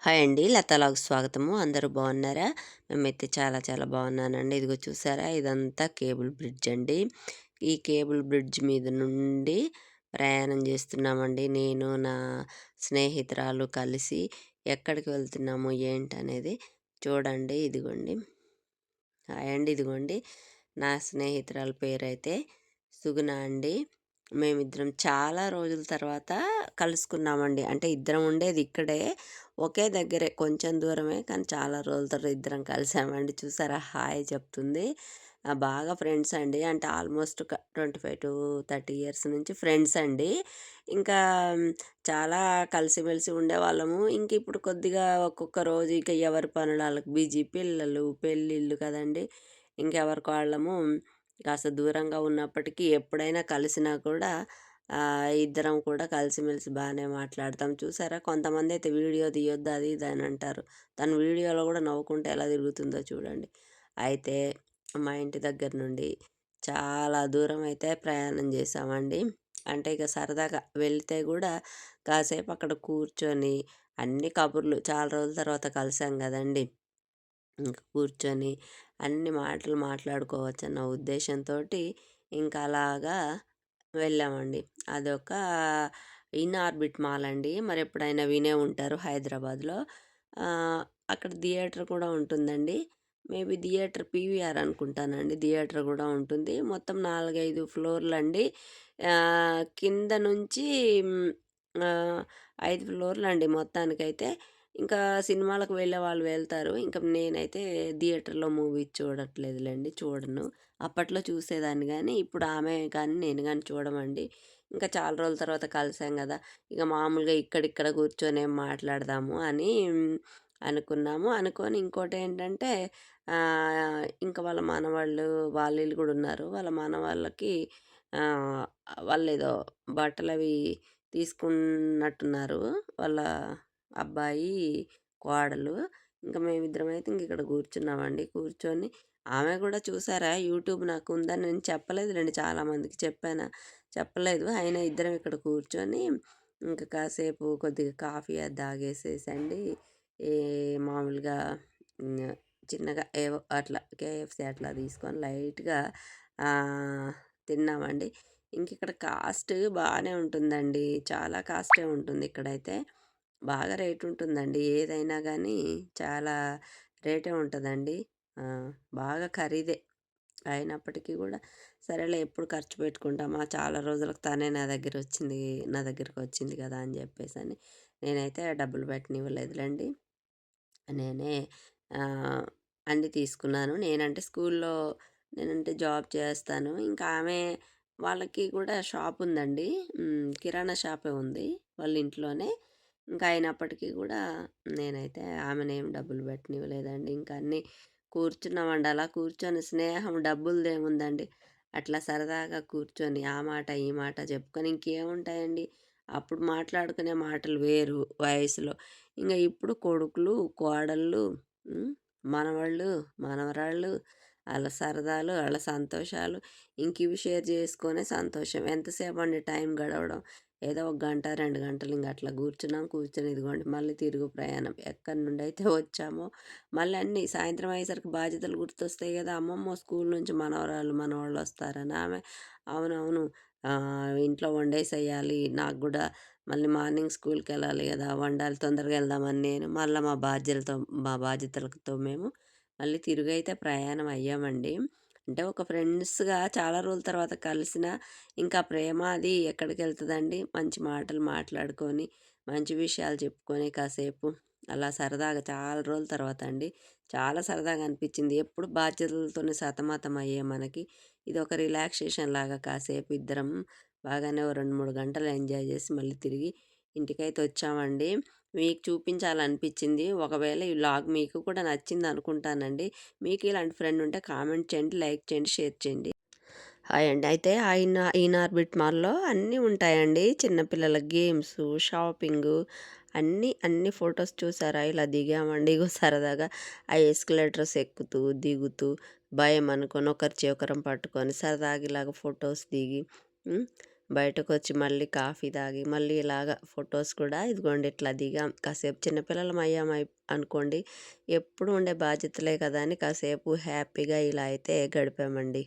Hi అండి. లతాలాగ్స్ స్వాగతము. అందరూ బాగున్నారా? మేమైతే చాలా చాలా బాగున్నానండి. ఇదిగో చూసారా, ఇదంతా కేబుల్ బ్రిడ్జ్ అండి. ఈ కేబుల్ బ్రిడ్జ్ మీద నుండి ప్రయాణం చేస్తున్నామండి. నేను నా స్నేహితురాలు కలిసి ఎక్కడికి వెళ్తున్నాము ఏంటనేది చూడండి. ఇదిగోండి, హాయ్ అండి. ఇదిగోండి, నా స్నేహితురాలు పేరైతే సుగుణ అండి. మేమిద్దరం చాలా రోజుల తర్వాత కలుసుకున్నామండి. అంటే ఇద్దరం ఉండేది ఇక్కడే, ఒకే దగ్గరే, కొంచెం దూరమే, కానీ చాలా రోజుల తర్వాత ఇద్దరం కలిసామండి. చూసారా, హాయ్ చెప్తుంది. బాగా ఫ్రెండ్స్ అండి. అంటే ఆల్మోస్ట్ ఒక 25 to 30 ఇయర్స్ నుంచి ఫ్రెండ్స్ అండి. ఇంకా చాలా కలిసిమెలిసి ఉండేవాళ్ళము. ఇంక ఇప్పుడు కొద్దిగా ఒక్కొక్క రోజు ఇక ఎవరి పనులు వాళ్ళకి బిజీ, పిల్లలు, పెళ్ళిళ్ళు కదండి. ఇంకెవరికి వాళ్ళము కాస్త దూరంగా ఉన్నప్పటికీ ఎప్పుడైనా కలిసినా కూడా ఇద్దరం కూడా కలిసిమెలిసి బాగానే మాట్లాడతాం. చూసారా, కొంతమంది అయితే వీడియో తీయొద్దు అది ఇది అని అంటారు. తను వీడియోలో కూడా నవ్వుకుంటే ఎలా తిరుగుతుందో చూడండి. అయితే మా ఇంటి దగ్గర నుండి చాలా దూరం అయితే ప్రయాణం చేసామండి. అంటే ఇక సరదాగా వెళ్తే కూడా కాసేపు అక్కడ కూర్చొని అన్ని కబుర్లు, చాలా రోజుల తర్వాత కలిసాం కదండి, ఇంక కూర్చొని అన్ని మాటలు మాట్లాడుకోవచ్చన్న ఉద్దేశంతో ఇంకా అలాగా వెళ్ళామండి. అదొక ఇన్ ఆర్బిట్ మాల్ అండి. మరి ఎప్పుడైనా వినే ఉంటారు హైదరాబాద్లో. అక్కడ థియేటర్ కూడా ఉంటుందండి. మేబీ థియేటర్ పీవీఆర్ అనుకుంటానండి. థియేటర్ కూడా ఉంటుంది. మొత్తం 4, 5 ఫ్లోర్లండి. కింద నుంచి 5 ఫ్లోర్లండి మొత్తానికైతే. ఇంకా సినిమాలకు వెళ్ళే వాళ్ళు వెళ్తారు. ఇంకా నేనైతే థియేటర్‌లో మూవీ చూడట్లేదులెండి, చూడను. అప్పట్లో చూసేదాన్ని గానీ, ఇప్పుడు ఆమె కానీ, నేను గానీ చూడమండి. ఇంకా చాలా రోజుల తర్వాత కలిసాం గదా, ఇక మామూలుగా ఇక్కడిక్కడ కూర్చొని ఏం మాట్లాడదాము అని అనుకున్నాము. అనుకోని ఇంకోటేంటంటే ఇంక వాళ్ళ మనవళ్ళు, వాళ్ళీళ్ళు గూడా ఉన్నారు. వాళ్ళ మనవాళ్ళకి ఆహ్, వాళ్ళేదో బట్టలవి తీసుకున్నట్టున్నారు. వాళ్ళ అబ్బాయి, కోడలు. ఇంక మేమిద్దరమైతే ఇంకిక్కడ కూర్చున్నామండి. కూర్చొని ఆమె కూడా చూసారా, యూట్యూబ్ నాకు ఉందని నేను చెప్పలేదులెండి, చాలామందికి చెప్పానా? చెప్పలేదు. అయినా ఇద్దరం ఇక్కడ కూర్చొని ఇంక కాసేపు కొద్దిగా కాఫీ అది తాగేసేసండి. ఏ మామూలుగా హ్మ్. చిన్నగా ఏవో అట్లా కేఎఫ్‌సి అట్లా తీసుకొని లైట్‌గా ఆహ్, తిన్నామండి. ఇంకిక్కడ కాస్ట్ బానే ఉంటుందండి. చాలా కాస్టే ఉంటుంది ఇక్కడైతే. బాగా రేట్ ఉంటుందండి. ఏదైనా గానీ చాలా రేటే ఉంటదండి. ఆ! బాగా ఖరీదే. అయినప్పటికీ గూడా సరేలే, ఎప్పుడు ఖర్చు పెట్టుకుంటామా, చాలా రోజులకు తనే నా దగ్గరకొచ్చింది గదా అని జెప్పేసని నేనైతే డబ్బులు పెట్టనివ్వలేదులెండి. నేనే ఆహ్, అన్నీ తీసుకున్నాను. నేనంటే జాబ్ చేస్తాను. ఇంకా ఆమె వాళ్ళకి కూడా షాప్ ఉందండి. కిరాణా షాపే ఉంది వాళ్ళ ఇంట్లోనే. ఇంకా అయినప్పటికీ కూడా నేనైతే ఆమెనేం డబ్బులు పెట్టనివ్వలేదండి. ఇంక అన్నీ కూర్చున్నామండి. అలా కూర్చొని స్నేహం డబ్బులదేముందండి. అట్లా సరదాగా కూర్చొని ఆ మాట, ఈ మాట చెప్పుకొని ఇంకేముంటాయండి. అప్పుడు మాట్లాడుకునే మాటలు వేరు వయసులో. ఇంగ ఇప్పుడు కొడుకులు, కోడళ్ళు, హ్మ్, మనవళ్ళు, మనవరాళ్ళు, ఆళ్ళ సరదాలు, ఆళ్ళ సంతోషాలు, ఇంకివి షేర్ చేసుకొనే సంతోషం. ఎంతసేపండి టైం గడవడం. ఏదో ఒక గంట, 2 గంటలు ఇంగ అట్లా కూర్చున్నాం. కూర్చొని ఇదిగోండి మళ్ళీ తిరుగు ప్రయాణం. ఎక్కడి నుండైతే వచ్చామో మళ్ళీ అన్నీ సాయంత్రం అయ్యేసరికి బాధ్యతలు గుర్తొస్తాయి గదా! అమ్మమ్మో స్కూల్ నుంచి మనవరాళ్ళు, మనవళ్ళొస్తారని ఆమె, అవునవును, ఇంట్లో వండేసేయాలి. నాకు గూడా మళ్ళీ మార్నింగ్ స్కూల్‌కెళ్ళాలి గదా, వండాలి, తొందరగా వెళ్దామని నేను. మళ్ళా మా బాధ్యతలతో మేము మళ్ళీ తిరుగైతే ప్రయాణం అయ్యామండి. అంటే ఒక ఫ్రెండ్స్‌గా చాలా రోజుల తర్వాత కలిసినా ఇంకా ప్రేమ అది ఎక్కడికెళ్తదండి. మంచి మాటలు మాట్లాడుకొని, మంచి విషయాలు చెప్పుకొని కాసేపు అలా సరదాగా చాలా రోజుల తర్వాత అండి. చాలా సరదాగా అనిపిచ్చింది. ఎప్పుడు బాధ్యతలతోనే సతమతం అయ్యే మనకి ఇదొక రిలాక్సేషన్ లాగా కాసేపు ఇద్దరం బాగానే ఓ 2, 3 గంటలు ఎంజాయ్ జేసి మళ్ళీ తిరిగి ఇంటికైతే వచ్చామండి. మీకు చూపించాలనిపిచ్చింది. ఒకవేళ ఈ వ్లాగ్ మీకు కూడా నచ్చిందనుకుంటానండి. మీకు ఇలాంటి ఫ్రెండ్ ఉంటే కామెంట్ చేయండి, లైక్ చేయండి, షేర్ చేయండి. హాయ్ అండి. అయితే ఈనార్బిట్ మాల్‌లో అన్నీ ఉంటాయండి. చిన్న పిల్లల గేమ్సు, షాపింగు, అన్ని ఫోటోస్ చూసారా, ఇలా దిగామండి. ఇగో సరదాగా ఆ ఎస్కలేటర్స్ ఎక్కుతూ, దిగుతూ, భయమనుకోని ఒకరి చెయ్యి ఒకరం పట్టుకొని సరదాగా ఇలాగ ఫోటోస్ దిగి, హ్మ్, బయటకొచ్చి మళ్ళీ కాఫీ తాగి, మళ్ళీ ఇలాగ ఫోటోస్ కూడా ఇదిగోండి ఇట్లా దిగాం. కాసేపు చిన్నపిల్లలం అనుకోండి, ఎప్పుడు ఉండే బాధ్యతలే కదా అని కాసేపు హ్యాపీగా ఇలా అయితే గడిపామండి.